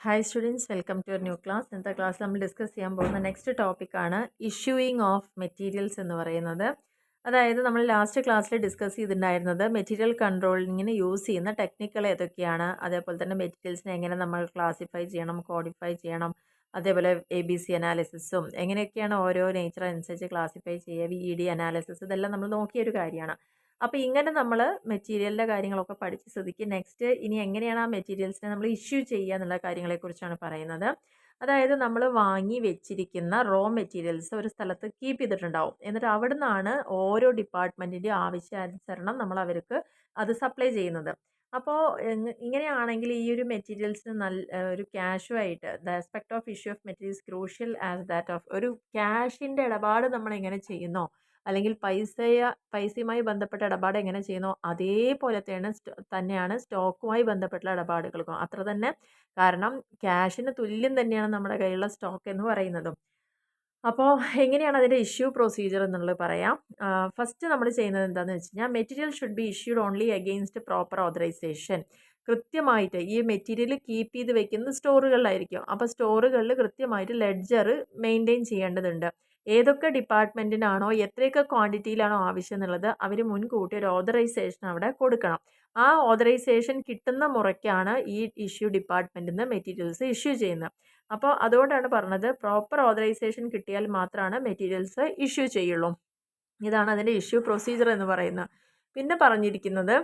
Hi students, welcome to new class. ഇന്നത്തെ ക്ലാസ്സിൽ നമ്മൾ ഡിസ്കസ് ചെയ്യാൻ പോകുന്ന നെക്സ്റ്റ് ടോപ്പിക്കാണ് ഇഷ്യൂയിങ് ഓഫ് മെറ്റീരിയൽസ് എന്ന് പറയുന്നത്. അതായത് നമ്മൾ ലാസ്റ്റ് ക്ലാസ്സിൽ ഡിസ്കസ് ചെയ്തിട്ടുണ്ടായിരുന്നത് മെറ്റീരിയൽ കൺട്രോളിങ്ങിന് യൂസ് ചെയ്യുന്ന ടെക്നിക്കുകൾ ഏതൊക്കെയാണ്, അതേപോലെ തന്നെ മെറ്റീരിയൽസിനെ എങ്ങനെ നമ്മൾ ക്ലാസിഫൈ ചെയ്യണം, കോഡിഫൈ ചെയ്യണം, അതേപോലെ ABC അനാലിസിസും എങ്ങനെയൊക്കെയാണ് ഓരോ നേച്ചർ അനുസരിച്ച് ക്ലാസിഫൈ ചെയ്യുക, VED അനാലിസിസ്, ഇതെല്ലാം നമ്മൾ നോക്കിയൊരു കാര്യമാണ്. അപ്പോൾ ഇങ്ങനെ നമ്മൾ മെറ്റീരിയലിൻ്റെ കാര്യങ്ങളൊക്കെ പഠിച്ച സ്ഥിതിക്ക് നെക്സ്റ്റ് ഇനി എങ്ങനെയാണ് ആ മെറ്റീരിയൽസിനെ നമ്മൾ ഇഷ്യൂ ചെയ്യുക എന്നുള്ള കാര്യങ്ങളെക്കുറിച്ചാണ് പറയുന്നത്. അതായത് നമ്മൾ വാങ്ങി വെച്ചിരിക്കുന്ന റോ മെറ്റീരിയൽസ് ഒരു സ്ഥലത്ത് കീപ്പ് ചെയ്തിട്ടുണ്ടാവും. എന്നിട്ട് അവിടെ നിന്നാണ് ഓരോ ഡിപ്പാർട്ട്മെൻറ്റിൻ്റെ ആവശ്യാനുസരണം നമ്മൾ അവർക്ക് അത് സപ്ലൈ ചെയ്യുന്നത്. അപ്പോൾ ഇങ്ങനെയാണെങ്കിൽ ഈ ഒരു മെറ്റീരിയൽസിന് ഒരു ക്യാഷുമായിട്ട് the aspect of issue of materials crucial as that of ഒരു ക്യാഷിൻ്റെ ഇടപാട് നമ്മൾ എങ്ങനെ ചെയ്യുന്നോ, അല്ലെങ്കിൽ പൈസയുമായി ബന്ധപ്പെട്ട ഇടപാട് എങ്ങനെ ചെയ്യുന്നോ അതേപോലെ തന്നെയാണ് സ്റ്റോക്കുമായി ബന്ധപ്പെട്ടുള്ള ഇടപാടുകൾക്കും അത്ര തന്നെ. കാരണം ക്യാഷിന് തുല്യം തന്നെയാണ് നമ്മുടെ കയ്യിലുള്ള സ്റ്റോക്ക് എന്ന് പറയുന്നതും. അപ്പോൾ എങ്ങനെയാണ് അതിൻ്റെ ഇഷ്യൂ പ്രൊസീജിയർ എന്നുള്ളത് പറയാം. ഫസ്റ്റ് നമ്മൾ ചെയ്യുന്നത് എന്താണെന്ന് വെച്ച് കഴിഞ്ഞാൽ material should be issued only against proper authorisation. കൃത്യമായിട്ട് ഈ മെറ്റീരിയൽ കീപ്പ് ചെയ്ത് വെക്കുന്നത് സ്റ്റോറുകളിലായിരിക്കും. അപ്പോൾ സ്റ്റോറുകളിൽ കൃത്യമായിട്ട് ലെഡ്ജർ മെയിൻറ്റെയിൻ ചെയ്യേണ്ടതുണ്ട്. ഏതൊക്കെ ഡിപ്പാർട്ട്മെൻറ്റിനാണോ എത്രയൊക്കെ ക്വാണ്ടിറ്റിയിലാണോ ആവശ്യം എന്നുള്ളത് അവർ മുൻകൂട്ടി ഒരു ഓതറൈസേഷൻ അവിടെ കൊടുക്കണം. ആ ഓതറൈസേഷൻ കിട്ടുന്ന മുറയ്ക്കാണ് ഈ ഇഷ്യൂ ഡിപ്പാർട്ട്മെൻറ്റിൽ നിന്ന് മെറ്റീരിയൽസ് ഇഷ്യൂ ചെയ്യുന്നത്. അപ്പോൾ അതുകൊണ്ടാണ് പറഞ്ഞത് പ്രോപ്പർ ഓതറൈസേഷൻ കിട്ടിയാൽ മാത്രമാണ് മെറ്റീരിയൽസ് ഇഷ്യൂ ചെയ്യുള്ളൂ. ഇതാണ് അതിൻ്റെ ഇഷ്യൂ പ്രൊസീജിയർ എന്ന് പറയുന്നത്. പിന്നെ പറഞ്ഞിരിക്കുന്നത്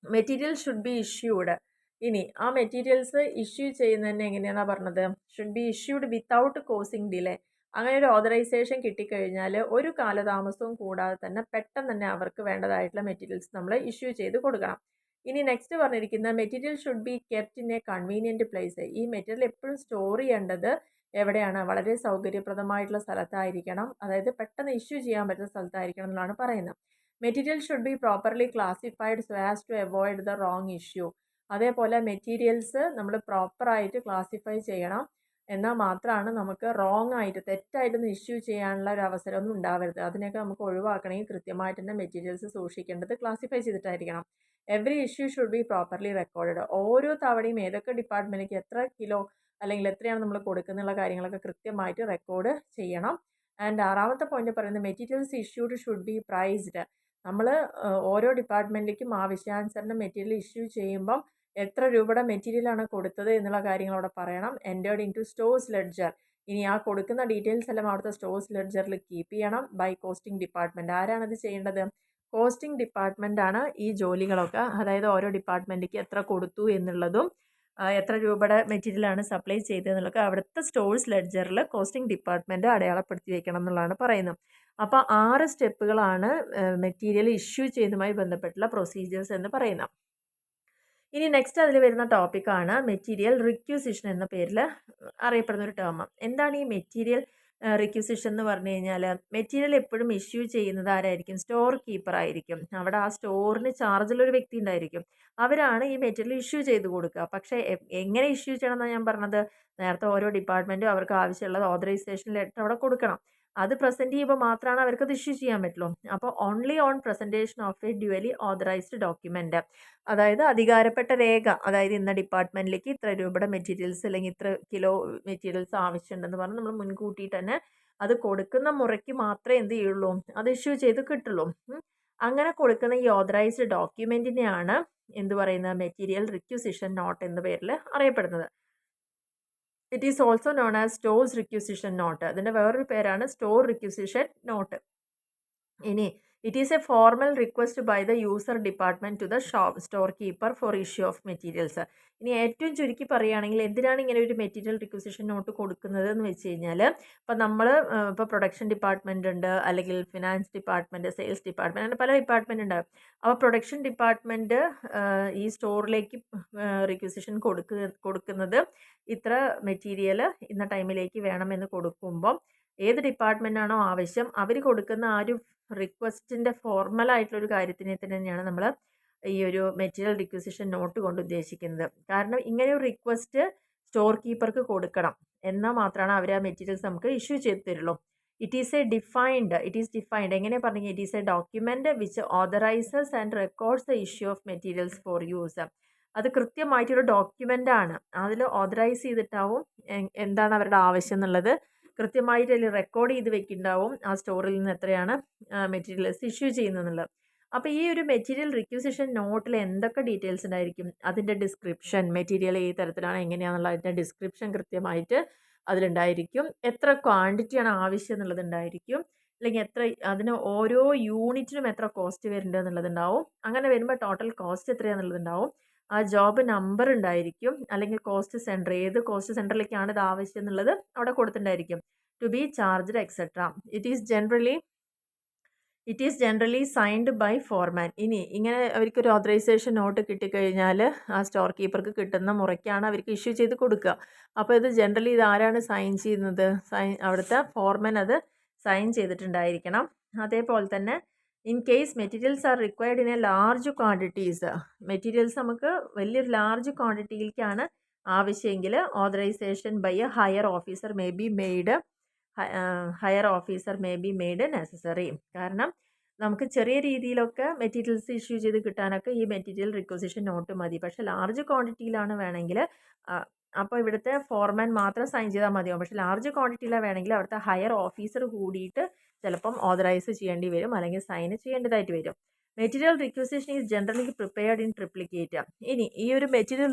മെറ്റീരിയൽ ഷുഡ് ബി ഇഷ്യൂഡ്. ഇനി ആ മെറ്റീരിയൽസ് ഇഷ്യൂ ചെയ്യുന്നതന്നെ എങ്ങനെയാണെന്നാണ് പറഞ്ഞത്, should be issued without causing delay. അങ്ങനെ ഒരു ഓതറൈസേഷൻ കിട്ടിക്കഴിഞ്ഞാൽ ഒരു കാലതാമസവും കൂടാതെ തന്നെ പെട്ടെന്ന് തന്നെ അവർക്ക് വേണ്ടതായിട്ടുള്ള മെറ്റീരിയൽസ് നമ്മൾ ഇഷ്യൂ ചെയ്ത് കൊടുക്കണം. ഇനി നെക്സ്റ്റ് പറഞ്ഞിരിക്കുന്ന material should be kept in A convenient place. ഈ മെറ്റീരിയൽ എപ്പോഴും സ്റ്റോർ ചെയ്യേണ്ടത് എവിടെയാണ്, വളരെ സൗകര്യപ്രദമായിട്ടുള്ള സ്ഥലത്തായിരിക്കണം, അതായത് പെട്ടെന്ന് ഇഷ്യൂ ചെയ്യാൻ പറ്റുന്ന സ്ഥലത്തായിരിക്കണം എന്നാണ് പറയുന്നത്. Material should be properly classified so as to avoid the wrong issue. അതേപോലെ മെറ്റീരിയൽസ് നമ്മൾ പ്രോപ്പറായിട്ട് ക്ലാസിഫൈ ചെയ്യണം. എന്നാൽ മാത്രമാണ് നമുക്ക് റോങ് ആയിട്ട് തെറ്റായിട്ടൊന്നും ഇഷ്യൂ ചെയ്യാനുള്ള ഒരു അവസരമൊന്നും ഉണ്ടാവരുത്. അതിനൊക്കെ നമുക്ക് ഒഴിവാക്കണമെങ്കിൽ കൃത്യമായിട്ട് തന്നെ മെറ്റീരിയൽസ് സൂക്ഷിക്കേണ്ടത് ക്ലാസിഫൈ ചെയ്തിട്ടായിരിക്കണം. Every issue should be properly recorded. ഓരോ തവണയും ഏതൊക്കെ ഡിപ്പാർട്ട്മെൻറ്റിലേക്ക് എത്ര കിലോ അല്ലെങ്കിൽ എത്രയാണ് നമ്മൾ കൊടുക്കുന്നുള്ള കാര്യങ്ങളൊക്കെ കൃത്യമായിട്ട് റെക്കോർഡ് ചെയ്യണം. ആൻഡ് ആറാമത്തെ പോയിന്റ് പറയുന്നത് materials issued should be priced. നമ്മൾ ഓരോ ഡിപ്പാർട്ട്മെൻറ്റിലേക്കും ആവശ്യാനുസരണം മെറ്റീരിയൽ ഇഷ്യൂ ചെയ്യുമ്പം എത്ര രൂപയുടെ മെറ്റീരിയലാണ് കൊടുത്തത് എന്നുള്ള കാര്യങ്ങൾ അവിടെ പറയണം. Entered into stores ledger. ഇനി ആ കൊടുക്കുന്ന ഡീറ്റെയിൽസ് എല്ലാം അവിടുത്തെ സ്റ്റോഴ്സ് ലെഡ്ജറിൽ കീപ്പ് ചെയ്യണം. By costing department. ആരാണത് ചെയ്യേണ്ടത്? കോസ്റ്റിംഗ് ഡിപ്പാർട്ട്മെൻ്റ് ആണ് ഈ ജോലികളൊക്കെ. അതായത് ഓരോ ഡിപ്പാർട്ട്മെൻറ്റിലേക്ക് എത്ര കൊടുത്തു എന്നുള്ളതും എത്ര രൂപയുടെ മെറ്റീരിയലാണ് സപ്ലൈ ചെയ്തതെന്നുള്ളതൊക്കെ അവിടുത്തെ സ്റ്റോഴ്സ് ലെഡ്ജറിൽ കോസ്റ്റിംഗ് ഡിപ്പാർട്ട്മെൻറ്റ് അടയാളപ്പെടുത്തി വെക്കണം എന്നുള്ളതാണ് പറയുന്നത്. അപ്പോൾ 6 സ്റ്റെപ്പുകളാണ് മെറ്റീരിയൽ ഇഷ്യൂ ചെയ്യുന്നതുമായി ബന്ധപ്പെട്ടുള്ള പ്രൊസീജിയേഴ്സ് എന്ന് പറയുന്നത്. ഇനി നെക്സ്റ്റ് അതിൽ വരുന്ന ടോപ്പിക്കാണ് മെറ്റീരിയൽ റിക്യൂസിഷൻ എന്ന പേരിൽ അറിയപ്പെടുന്ന ഒരു ടേം. എന്താണ് ഈ മെറ്റീരിയൽ റിക്യൂസിഷൻ എന്ന് പറഞ്ഞു കഴിഞ്ഞാൽ, മെറ്റീരിയൽ എപ്പോഴും ഇഷ്യൂ ചെയ്യുന്നത് ആരായിരിക്കും? സ്റ്റോർ കീപ്പർ ആയിരിക്കും. അവിടെ ആ സ്റ്റോറിന് ചാർജുള്ളൊരു വ്യക്തി ഉണ്ടായിരിക്കും. അവരാണ് ഈ മെറ്റീരിയൽ ഇഷ്യൂ ചെയ്ത് കൊടുക്കുക. പക്ഷേ എങ്ങനെ ഇഷ്യൂ ചെയ്യണം എന്നാണ് ഞാൻ പറഞ്ഞത്. നേരത്തെ ഓരോ ഡിപ്പാർട്ട്മെൻറ്റും അവർക്ക് ആവശ്യമുള്ളത് ഓതറൈസേഷൻ ലെറ്റർ അവിടെ കൊടുക്കണം. അത് പ്രസൻറ്റ് ചെയ്യുമ്പോൾ മാത്രമാണ് അവർക്കത് ഇഷ്യൂ ചെയ്യാൻ പറ്റുള്ളൂ. അപ്പോൾ only on presentation of a duly authorised document, അതായത് അധികാരപ്പെട്ട രേഖ, അതായത് ഇന്ന ഡിപ്പാർട്ട്മെൻറ്റിലേക്ക് ഇത്ര രൂപയുടെ മെറ്റീരിയൽസ് അല്ലെങ്കിൽ ഇത്ര കിലോ മെറ്റീരിയൽസ് ആവശ്യമുണ്ടെന്ന് പറഞ്ഞ് നമ്മൾ മുൻകൂട്ടി തന്നെ അത് കൊടുക്കുന്ന മുറയ്ക്ക് മാത്രമേ എന്ത് ചെയ്യുള്ളൂ, അത് ഇഷ്യൂ ചെയ്ത് കിട്ടുള്ളൂ. അങ്ങനെ കൊടുക്കുന്ന ഈ ഓതറൈസ്ഡ് ഡോക്യുമെൻറ്റിനെയാണ് എന്ത് പറയുന്നത്, മെറ്റീരിയൽ റിക്യൂസിഷൻ നോട്ട് എന്ന പേരിൽ അറിയപ്പെടുന്നത്. It is also known as stores requisition note. അതിൻ്റെ വേറൊരു പേരാണ് സ്റ്റോർ റിക്യൂസിഷൻ നോട്ട്. ഇനി it is a formal request by the user department to the store keeper for issue of materials. ഇനി ഏറ്റവും ചുരുക്കി പറയുകയാണെങ്കിൽ എന്തിനാണ് ഇങ്ങനെ ഒരു മെറ്റീരിയൽ റിക്വസിഷൻ നോട്ട് കൊടുക്കുന്നത് എന്ന് വെച്ച് കഴിഞ്ഞാൽ, ഇപ്പോൾ നമ്മൾ ഇപ്പോൾ പ്രൊഡക്ഷൻ ഡിപ്പാർട്ട്മെൻറ്റ് ഉണ്ട്, അല്ലെങ്കിൽ ഫിനാൻസ് ഡിപ്പാർട്ട്മെൻറ്റ്, സെയിൽസ് ഡിപ്പാർട്ട്മെൻറ്റ്, അങ്ങനെ പല ഡിപ്പാർട്ട്മെൻറ്റ് ഉണ്ട്. അപ്പോൾ പ്രൊഡക്ഷൻ ഡിപ്പാർട്ട്മെൻറ്റ് ഈ സ്റ്റോറിലേക്ക് റിക്വസിഷൻ കൊടുക്കുന്നത് ഇത്ര മെറ്റീരിയൽ ഇന്ന ടൈമിലേക്ക് വേണമെന്ന് കൊടുക്കുമ്പം ഏത് ഡിപ്പാർട്ട്മെൻറ്റാണോ ആവശ്യം അവർ കൊടുക്കുന്ന ആ ഒരു റിക്വസ്റ്റിൻ്റെ ഫോർമലായിട്ടുള്ളൊരു കാര്യത്തിനെ തന്നെയാണ് നമ്മൾ ഈ ഒരു മെറ്റീരിയൽ റിക്വസിഷൻ നോട്ട് കൊണ്ട് ഉദ്ദേശിക്കുന്നത്. കാരണം ഇങ്ങനെ ഒരു റിക്വസ്റ്റ് സ്റ്റോർ കീപ്പർക്ക് കൊടുക്കണം, എന്നാൽ മാത്രമാണ് അവർ ആ മെറ്റീരിയൽസ് നമുക്ക് ഇഷ്യൂ ചെയ്ത് തരുള്ളൂ. ഇറ്റ് ഈസ് ഡിഫൈൻഡ് എങ്ങനെ പറഞ്ഞെങ്കിൽ, it is a document which authorises and records the issue of materials for use. അത് കൃത്യമായിട്ടൊരു ഡോക്യുമെൻ്റാണ്. അതിൽ ഓതറൈസ് ചെയ്തിട്ടാവും എന്താണ് അവരുടെ ആവശ്യം എന്നുള്ളത് കൃത്യമായിട്ട് അതിൽ റെക്കോർഡ് ചെയ്ത് വെക്കുന്നുണ്ടാവും. ആ സ്റ്റോറിൽ നിന്ന് എത്രയാണ് മെറ്റീരിയൽസ് ഇഷ്യൂ ചെയ്യുന്നതെന്നുള്ളത്. അപ്പോൾ ഈ ഒരു മെറ്റീരിയൽ റിക്വസിഷൻ നോട്ടിൽ എന്തൊക്കെ ഡീറ്റെയിൽസ് ഉണ്ടായിരിക്കും? അതിൻ്റെ ഡിസ്ക്രിപ്ഷൻ, മെറ്റീരിയൽ ഏത് തരത്തിലാണ് എങ്ങനെയാണെന്നുള്ള അതിൻ്റെ ഡിസ്ക്രിപ്ഷൻ കൃത്യമായിട്ട് അതിലുണ്ടായിരിക്കും. എത്ര ക്വാണ്ടിറ്റിയാണ് ആവശ്യം എന്നുള്ളത് ഉണ്ടായിരിക്കും. അല്ലെങ്കിൽ എത്ര അതിന് ഓരോ യൂണിറ്റിനും എത്ര കോസ്റ്റ് വരുന്നുണ്ട് എന്നുള്ളതുണ്ടാവും. അങ്ങനെ വരുമ്പോൾ ടോട്ടൽ കോസ്റ്റ് എത്രയാണെന്നുള്ളതുണ്ടാവും. ആ ജോബ് നമ്പർ ഉണ്ടായിരിക്കും. അല്ലെങ്കിൽ കോസ്റ്റ് സെൻറ്റർ, ഏത് കോസ്റ്റ് സെൻറ്ററിലേക്കാണ് ഇത് ആവശ്യം എന്നുള്ളത് അവിടെ കൊടുത്തിട്ടുണ്ടായിരിക്കും. To be charged etcetera. It is generally signed by foreman. ഇനി ഇങ്ങനെ അവർക്കൊരു ഓതറൈസേഷൻ നോട്ട് കിട്ടിക്കഴിഞ്ഞാൽ ആ സ്റ്റോർ കീപ്പർക്ക് കിട്ടുന്ന മുറയ്ക്കാണ് അവർക്ക് ഇഷ്യൂ ചെയ്ത് കൊടുക്കുക. അപ്പോൾ ഇത് ജനറലി ഇത് ആരാണ് സൈൻ ചെയ്യുന്നത്? അവിടുത്തെ ഫോർമാൻ അത് സൈൻ ചെയ്തിട്ടുണ്ടായിരിക്കണം. അതേപോലെ തന്നെ in case materials are required in a large quantities, materials നമുക്ക് വലിയൊരു ലാർജ് ക്വാണ്ടിറ്റിയിലേക്കാണ് ആവശ്യമെങ്കിൽ authorisation by a higher officer may be made necessary. കാരണം നമുക്ക് ചെറിയ രീതിയിലൊക്കെ മെറ്റീരിയൽസ് ഇഷ്യൂ ചെയ്ത് കിട്ടാനൊക്കെ ഈ മെറ്റീരിയൽ റിക്വസിഷൻ നോട്ട് മതി. പക്ഷേ ലാർജ് ക്വാണ്ടിറ്റിയിലാണ് വേണമെങ്കിൽ അപ്പോൾ ഇവിടുത്തെ ഫോർമാൻ മാത്രം സൈൻ ചെയ്താൽ മതിയാവും. പക്ഷേ ലാർജ് ക്വാണ്ടിറ്റിയിലാണ് വേണമെങ്കിൽ അവിടുത്തെ ഹയർ ഓഫീസർ കൂടിയിട്ട് ചിലപ്പം ഓതറൈസ് ചെയ്യേണ്ടി വരും, അല്ലെങ്കിൽ സൈൻ ചെയ്യേണ്ടതായിട്ട് വരും. Material requisition is generally prepared in triplicate. ഇനി ഈ ഒരു മെറ്റീരിയൽ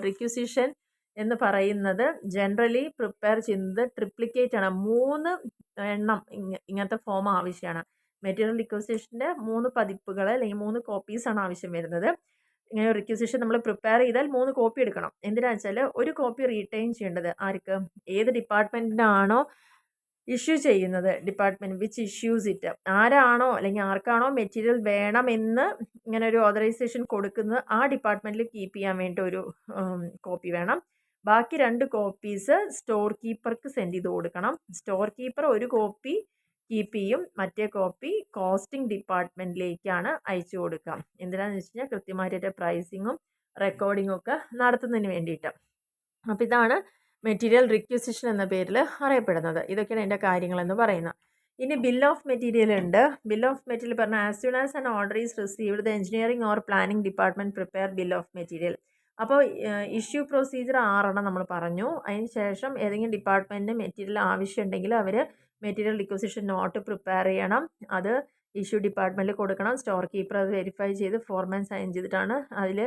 റിക്വസിഷൻ എന്ന് പറയുന്നത് ജനറലി പ്രിപ്പയർ ചെയ്യുന്നത് ട്രിപ്ലിക്കേറ്റ് ആണ്. 3 എണ്ണം ഇങ്ങനത്തെ ഫോം ആവശ്യമാണ്. മെറ്റീരിയൽ റിക്വസിഷൻ്റെ 3 പതിപ്പുകൾ അല്ലെങ്കിൽ 3 കോപ്പീസാണ് ആവശ്യം വരുന്നത്. ഇങ്ങനെ റിക്വസിഷൻ നമ്മൾ പ്രിപ്പയർ ചെയ്താൽ 3 കോപ്പി എടുക്കണം. എന്തിനാണെന്ന് വെച്ചാൽ ഒരു കോപ്പി റീറ്റെയിൻ ചെയ്യേണ്ടത് ആർക്ക്? ഏത് ഡിപ്പാർട്ട്മെൻറ്റിനാണോ ഇഷ്യൂ ചെയ്യുന്നത്, ഡിപ്പാർട്ട്മെൻറ്റ് വിച്ച് ഇഷ്യൂസ് ഇറ്റ്, ആരാണോ അല്ലെങ്കിൽ ആർക്കാണോ മെറ്റീരിയൽ വേണമെന്ന് ഇങ്ങനെ ഒരു ഓതറൈസേഷൻ കൊടുക്കുന്നത് ആ ഡിപ്പാർട്ട്മെൻറ്റിൽ കീപ്പ് ചെയ്യാൻ വേണ്ടി ഒരു കോപ്പി വേണം. ബാക്കി 2 കോപ്പീസ് സ്റ്റോർ കീപ്പർക്ക് സെൻഡ് ചെയ്ത് കൊടുക്കണം. സ്റ്റോർ കീപ്പർ ഒരു കോപ്പി കീപ്പ് ചെയ്യും, മറ്റേ കോപ്പി കോസ്റ്റിംഗ് ഡിപ്പാർട്ട്മെൻറ്റിലേക്കാണ് അയച്ചു കൊടുക്കുക. എന്തിനാണെന്ന് വെച്ച് കഴിഞ്ഞാൽ കൃത്യമായിട്ട് പ്രൈസിങ്ങും റെക്കോർഡിങ്ങും ഒക്കെ നടത്തുന്നതിന് വേണ്ടിയിട്ട്. അപ്പോൾ ഇതാണ് മെറ്റീരിയൽ റിക്വസിഷൻ എന്ന പേരിൽ അറിയപ്പെടുന്നത്. ഇതൊക്കെയാണ് എൻ്റെ കാര്യങ്ങളെന്ന് പറയുന്നത്. ഇനി ബിൽ ഓഫ് മെറ്റീരിയൽ ഉണ്ട്. ബിൽ ഓഫ് മെറ്റീരിയൽ പറഞ്ഞാൽ as soon as an order is received the engineering or planning department prepare bill of material. അപ്പോൾ ഇഷ്യൂ പ്രൊസീജിയർ 6 നമ്മൾ പറഞ്ഞു. അതിന് ശേഷം ഏതെങ്കിലും ഡിപ്പാർട്ട്മെൻറ്റിന് മെറ്റീരിയൽ ആവശ്യമുണ്ടെങ്കിൽ അവർ മെറ്റീരിയൽ റിക്വസിഷൻ നോട്ട് പ്രിപ്പയർ ചെയ്യണം. അത് ഇഷ്യൂ ഡിപ്പാർട്ട്മെൻറ്റിൽ കൊടുക്കണം. സ്റ്റോർ കീപ്പർ അത് വെരിഫൈ ചെയ്ത് ഫോർമാൻ സൈൻ ചെയ്തിട്ടാണ് അതിൽ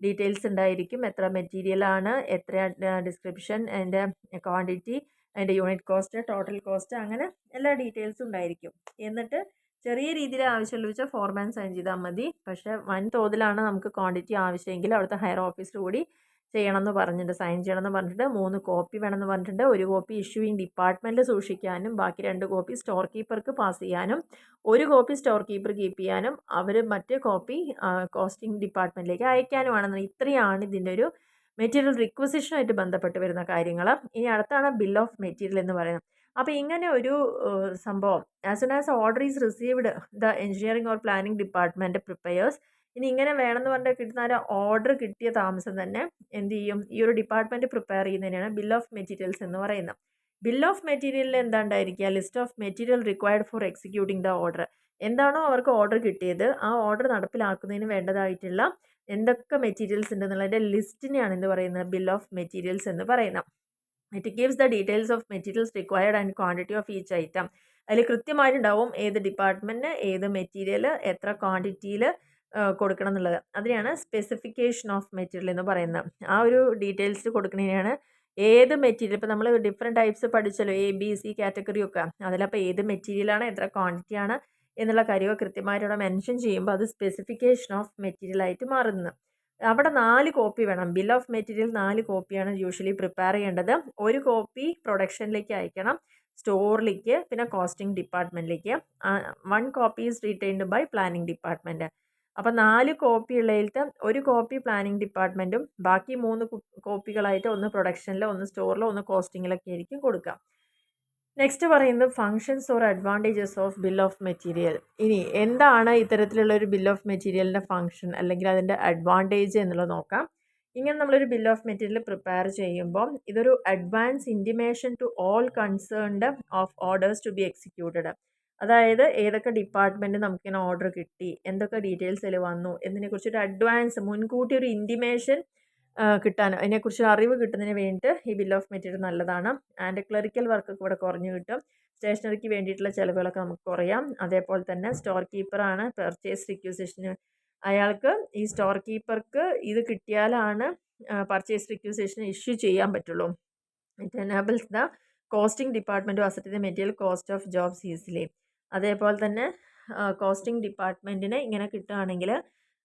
ഡീറ്റെയിൽസ് ഉണ്ടായിരിക്കും. എത്ര മെറ്റീരിയലാണ്, എത്ര ഡിസ്ക്രിപ്ഷൻ, അതിൻ്റെ ക്വാണ്ടിറ്റി, അതിൻ്റെ യൂണിറ്റ് കോസ്റ്റ്, ടോട്ടൽ കോസ്റ്റ്, അങ്ങനെ എല്ലാ ഡീറ്റെയിൽസും ഉണ്ടായിരിക്കും. എന്നിട്ട് ചെറിയ രീതിയിൽ ആവശ്യമുള്ള വെച്ചാൽ ഫോർമാൻ സൈൻ ചെയ്താൽ മതി. പക്ഷേ വൻതോതിലാണ് നമുക്ക് ക്വാണ്ടിറ്റി ആവശ്യമെങ്കിൽ അവിടുത്തെ ഹയർ ഓഫീസർ കൂടി ചെയ്യണമെന്ന് പറഞ്ഞിട്ടുണ്ട്, സൈൻ ചെയ്യണമെന്ന് പറഞ്ഞിട്ട് 3 കോപ്പി വേണമെന്ന് പറഞ്ഞിട്ടുണ്ട്. 1 കോപ്പി ഇഷ്യൂയിങ് ഡിപ്പാർട്ട്മെൻറ്റിൽ സൂക്ഷിക്കാനും ബാക്കി 2 കോപ്പി സ്റ്റോർ കീപ്പർക്ക് പാസ് ചെയ്യാനും 1 കോപ്പി സ്റ്റോർ കീപ്പർ കീപ്പ് ചെയ്യാനും അവർ മറ്റേ കോപ്പി കോസ്റ്റിംഗ് ഡിപ്പാർട്ട്മെൻറ്റിലേക്ക് അയക്കാനുമാണെന്ന്. ഇത്രയാണ് ഇതിൻ്റെ ഒരു മെറ്റീരിയൽ റിക്വസിഷനുമായിട്ട് ബന്ധപ്പെട്ട് വരുന്ന കാര്യങ്ങൾ. ഇനി അടുത്താണ് ബിൽ ഓഫ് മെറ്റീരിയൽ എന്ന് പറയുന്നത്. അപ്പോൾ ഇങ്ങനെ ഒരു സംഭവം as soon as order is received the engineering or planning department prepares. ഇനി ഇങ്ങനെ വേണമെന്ന് പറഞ്ഞാൽ കിട്ടുന്ന ഒരു ഓർഡർ കിട്ടിയ താമസം തന്നെ എന്ത് ചെയ്യും? ഈ ഒരു ഡിപ്പാർട്ട്മെൻറ്റ് പ്രിപ്പയർ ചെയ്യുന്നതിനാണ് ബിൽ ഓഫ് മെറ്റീരിയൽസ് എന്ന് പറയുന്നത്. ബിൽ ഓഫ് മെറ്റീരിയലിൽ എന്താണ്ടായിരിക്കുക? List of material required for executing the order. എന്താണോ അവർക്ക് ഓർഡർ കിട്ടിയത് ആ ഓർഡർ നടപ്പിലാക്കുന്നതിന് വേണ്ടതായിട്ടുള്ള എന്തൊക്കെ മെറ്റീരിയൽസ് ഉണ്ടെന്നുള്ളതിൻ്റെ ലിസ്റ്റിനെയാണ് എന്ത് പറയുന്നത്? ബിൽ ഓഫ് മെറ്റീരിയൽസ് എന്ന് പറയുന്നത്. It gives the details of materials required and quantity of each item. അതിൽ കൃത്യമായിട്ടുണ്ടാവും ഏത് ഡിപ്പാർട്ട്മെൻറ്റിന് ഏത് മെറ്റീരിയൽ എത്ര ക്വാണ്ടിറ്റിയിൽ കൊടുക്കണം എന്നുള്ളത്. അതിനെയാണ് സ്പെസിഫിക്കേഷൻ ഓഫ് മെറ്റീരിയൽ എന്ന് പറയുന്നത്. ആ ഒരു ഡീറ്റെയിൽസ് കൊടുക്കുന്നതിനാണ് ഏത് മെറ്റീരിയൽ. ഇപ്പോൾ നമ്മൾ ഡിഫറെൻറ്റ് ടൈപ്സ് പഠിച്ചല്ലോ, ABC കാറ്റഗറി ഒക്കെ. അതിലപ്പോൾ ഏത് മെറ്റീരിയലാണ്, എത്ര ക്വാണ്ടിറ്റിയാണ് എന്നുള്ള കാര്യമൊക്കെ കൃത്യമായിട്ട് അവിടെ മെൻഷൻ ചെയ്യുമ്പോൾ അത് സ്പെസിഫിക്കേഷൻ ഓഫ് മെറ്റീരിയൽ ആയിട്ട് മാറുന്നത്. അവിടെ 4 കോപ്പി വേണം. ബിൽ ഓഫ് മെറ്റീരിയൽ 4 കോപ്പിയാണ് യൂഷ്വലി പ്രിപ്പയർ ചെയ്യേണ്ടത്. 1 കോപ്പി പ്രൊഡക്ഷനിലേക്ക് അയക്കണം, സ്റ്റോറിലേക്ക്, പിന്നെ കോസ്റ്റിംഗ് ഡിപ്പാർട്ട്മെൻറ്റിലേക്ക്. 1 copy is retained by planning department. അപ്പോൾ 4 കോപ്പി ഉള്ളതിലത്തെ 1 കോപ്പി പ്ലാനിംഗ് ഡിപ്പാർട്ട്മെൻറ്റും ബാക്കി 3 കോപ്പികളായിട്ട് ഒന്ന് പ്രൊഡക്ഷനിലോ ഒന്ന് സ്റ്റോറിലോ ഒന്ന് കോസ്റ്റിങ്ങിലൊക്കെ ആയിരിക്കും കൊടുക്കുക. നെക്സ്റ്റ് പറയുന്നത് functions or advantages of bill of material. ഇനി എന്താണ് ഇത്തരത്തിലുള്ള ഒരു ബിൽ ഓഫ് മെറ്റീരിയലിൻ്റെ ഫങ്ഷൻ അല്ലെങ്കിൽ അതിൻ്റെ അഡ്വാൻറ്റേജ് എന്നുള്ളത് നോക്കാം. ഇങ്ങനെ നമ്മളൊരു ബിൽ ഓഫ് മെറ്റീരിയൽ പ്രിപ്പയർ ചെയ്യുമ്പോൾ ഇതൊരു advance intimation to all concerned of orders to be executed. അതായത് ഏതൊക്കെ ഡിപ്പാർട്ട്മെൻറ്റ് നമുക്കിങ്ങനെ ഓർഡർ കിട്ടി, എന്തൊക്കെ ഡീറ്റെയിൽസ് അതിൽ വന്നു എന്നതിനെക്കുറിച്ചൊരു അഡ്വാൻസ് മുൻകൂട്ടി ഒരു ഇൻറ്റിമേഷൻ കിട്ടാൻ, അതിനെക്കുറിച്ച് അറിവ് കിട്ടുന്നതിന് വേണ്ടിയിട്ട് ഈ ബിൽ ഓഫ് മെറ്റീരിയൽ നല്ലതാണ്. ആൻഡ് ക്ലറിക്കൽ വർക്കൊക്കെ ഇവിടെ കുറഞ്ഞു കിട്ടും. സ്റ്റേഷനറിക്ക് വേണ്ടിയിട്ടുള്ള ചിലവുകളൊക്കെ നമുക്ക് കുറയാം. അതേപോലെ തന്നെ സ്റ്റോർ കീപ്പറാണ് പർച്ചേസ് റിക്വസിഷന്, അയാൾക്ക് ഈ സ്റ്റോർ കീപ്പർക്ക് ഇത് കിട്ടിയാലാണ് പർച്ചേസ് റിക്വസിഷൻ ഇഷ്യൂ ചെയ്യാൻ പറ്റുള്ളൂ. It enables the costing department to asset the material cost of jobs easily. അതേപോലെ തന്നെ കോസ്റ്റിംഗ് ഡിപ്പാർട്ട്മെൻറ്റിന് ഇങ്ങനെ കിട്ടുകയാണെങ്കിൽ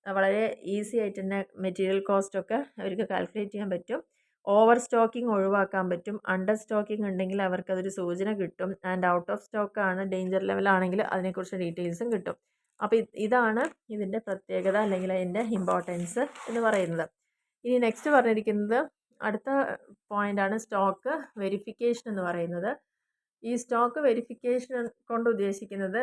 വളരെ ഈസി ആയിട്ട് തന്നെ മെറ്റീരിയൽ കോസ്റ്റൊക്കെ അവർക്ക് കാൽക്കുലേറ്റ് ചെയ്യാൻ പറ്റും. ഓവർ സ്റ്റോക്കിംഗ് ഒഴിവാക്കാൻ പറ്റും. അണ്ടർ സ്റ്റോക്കിംഗ് ഉണ്ടെങ്കിൽ അവർക്കതൊരു സൂചന കിട്ടും. ആൻഡ് ഔട്ട് ഓഫ് സ്റ്റോക്കാണ് ഡേഞ്ചർ ലെവലാണെങ്കിൽ അതിനെക്കുറിച്ച് ഡീറ്റെയിൽസും കിട്ടും. അപ്പോൾ ഇതാണ് ഇതിൻ്റെ പ്രത്യേകത അല്ലെങ്കിൽ അതിൻ്റെ ഇമ്പോർട്ടൻസ് എന്ന് പറയുന്നത്. ഇനി നെക്സ്റ്റ് പറഞ്ഞിരിക്കുന്നത് അടുത്ത പോയിൻ്റാണ് സ്റ്റോക്ക് വെരിഫിക്കേഷൻ എന്ന് പറയുന്നത്. ഈ സ്റ്റോക്ക് വെരിഫിക്കേഷൻ കൊണ്ട് ഉദ്ദേശിക്കുന്നത്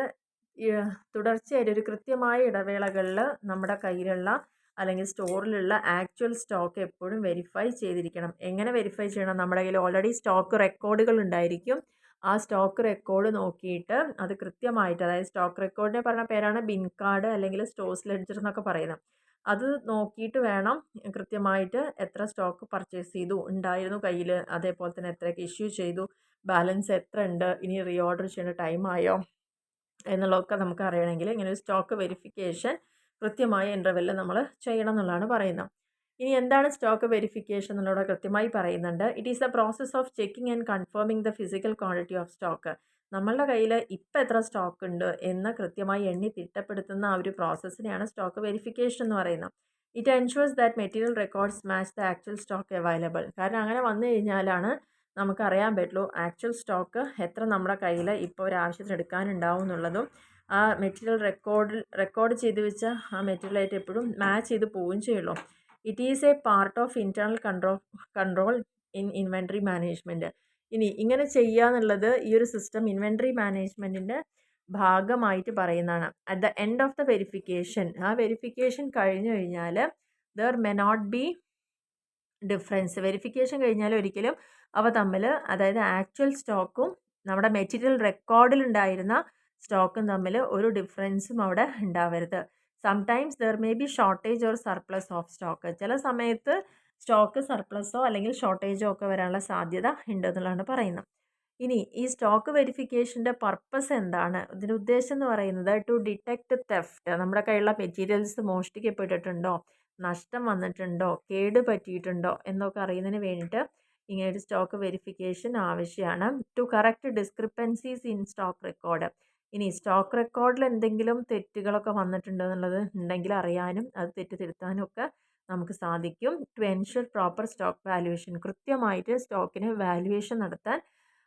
തുടർച്ചയായിട്ട് ഒരു കൃത്യമായ ഇടവേളകളിൽ നമ്മുടെ കയ്യിലുള്ള അല്ലെങ്കിൽ സ്റ്റോറിലുള്ള ആക്ച്വൽ സ്റ്റോക്ക് എപ്പോഴും വെരിഫൈ ചെയ്തിരിക്കണം. എങ്ങനെ വെരിഫൈ ചെയ്യണം? നമ്മുടെ കയ്യിൽ ഓൾറെഡി സ്റ്റോക്ക് റെക്കോർഡുകൾ ഉണ്ടായിരിക്കും. ആ സ്റ്റോക്ക് റെക്കോർഡ് നോക്കിയിട്ട് അത് കൃത്യമായിട്ട്, അതായത് സ്റ്റോക്ക് റെക്കോർഡിനെ പറഞ്ഞ പേരാണ് ബിൻ കാർഡ് അല്ലെങ്കിൽ സ്റ്റോഴ്സ് ലെഡ്ജർ എന്നൊക്കെ പറയുന്നത്. അത് നോക്കിയിട്ട് വേണം കൃത്യമായിട്ട് എത്ര സ്റ്റോക്ക് പർച്ചേസ് ചെയ്തു, ഉണ്ടായിരുന്നു കയ്യിൽ, അതേപോലെ തന്നെ എത്രയൊക്കെ ഇഷ്യൂ ചെയ്തു, ബാലൻസ് എത്ര ഉണ്ട്, ഇനി റീ ഓർഡർ ചെയ്യേണ്ട ടൈമായോ എന്നുള്ളതൊക്കെ നമുക്ക് അറിയണമെങ്കിൽ ഇങ്ങനെ ഒരു സ്റ്റോക്ക് വെരിഫിക്കേഷൻ കൃത്യമായ ഇൻ്റർവെല്ലിൽ നമ്മൾ ചെയ്യണം എന്നുള്ളതാണ് പറയുന്നത്. ഇനി എന്താണ് സ്റ്റോക്ക് വെരിഫിക്കേഷൻ എന്നുള്ളത് കൃത്യമായി പറയുന്നുണ്ട്. It is the process of checking and confirming the physical quantity of stock. നമ്മളുടെ കയ്യിൽ ഇപ്പം എത്ര സ്റ്റോക്ക് ഉണ്ട് എന്ന് കൃത്യമായി എണ്ണി തിട്ടപ്പെടുത്തുന്ന ആ ഒരു പ്രോസസ്സിനെയാണ് സ്റ്റോക്ക് വെരിഫിക്കേഷൻ എന്ന് പറയുന്നത്. It ensures that material records match the actual stock available. കാരണം അങ്ങനെ വന്നു കഴിഞ്ഞാലാണ് നമുക്കറിയാൻ പറ്റുള്ളൂ ആക്ച്വൽ സ്റ്റോക്ക് എത്ര നമ്മുടെ കയ്യിൽ ഇപ്പോൾ ഒരു ആവശ്യത്തിന് എടുക്കാനുണ്ടാവും എന്നുള്ളതും ആ മെറ്റീരിയൽ റെക്കോർഡ് ചെയ്ത് വെച്ച ആ മെറ്റീരിയലായിട്ട് എപ്പോഴും മാച്ച് ചെയ്ത് പോവുകയും ചെയ്യുള്ളൂ. It is A part of internal control in inventory management. ഇനി ഇങ്ങനെ ചെയ്യുക എന്നുള്ളത് ഈ ഒരു സിസ്റ്റം ഇൻവെൻട്രി മാനേജ്മെൻറ്റിൻ്റെ ഭാഗമായിട്ട് പറയുന്നതാണ്. At the end of the verification, ആ വെരിഫിക്കേഷൻ കഴിഞ്ഞു കഴിഞ്ഞാൽ there may not be difference. Verification കഴിഞ്ഞാൽ ഒരിക്കലും അവ തമ്മിൽ, അതായത് ആക്ച്വൽ സ്റ്റോക്കും നമ്മുടെ മെറ്റീരിയൽ റെക്കോർഡിലുണ്ടായിരുന്ന സ്റ്റോക്കും തമ്മിൽ ഒരു ഡിഫറൻസും അവിടെ ഉണ്ടാവരുത്. Sometimes there may be shortage or surplus of stock. ചില സമയത്ത് സ്റ്റോക്ക് സർപ്ലസോ അല്ലെങ്കിൽ ഷോർട്ടേജോ ഒക്കെ വരാനുള്ള സാധ്യത ഉണ്ടെന്നുള്ളതാണ് പറയുന്നത്. ഇനി ഈ സ്റ്റോക്ക് വെരിഫിക്കേഷൻ്റെ പർപ്പസ് എന്താണ്? ഇതിൻ്റെ ഉദ്ദേശം എന്ന് പറയുന്നത് ടു ഡിറ്റക്റ്റ് തെഫ്റ്റ്. നമ്മുടെ കയ്യിലുള്ള മെറ്റീരിയൽസ് മോഷ്ടിക്കപ്പെട്ടിട്ടുണ്ടോ, നഷ്ടം വന്നിട്ടുണ്ടോ, കേട് പറ്റിയിട്ടുണ്ടോ എന്നൊക്കെ അറിയുന്നതിന് വേണ്ടിയിട്ട് ഇങ്ങനെ ഒരു സ്റ്റോക്ക് വെരിഫിക്കേഷൻ ആവശ്യമാണ്. To correct discrepancies in stock record. ഇനി സ്റ്റോക്ക് റെക്കോർഡിൽ എന്തെങ്കിലും തെറ്റുകളൊക്കെ വന്നിട്ടുണ്ടോ എന്നുള്ളത് ഉണ്ടെങ്കിൽ അറിയാനും അത് തെറ്റ് തിരുത്താനും ഒക്കെ നമുക്ക് സാധിക്കും. To ensure proper stock valuation. കൃത്യമായിട്ട് സ്റ്റോക്കിന് വാല്യുവേഷൻ നടത്താൻ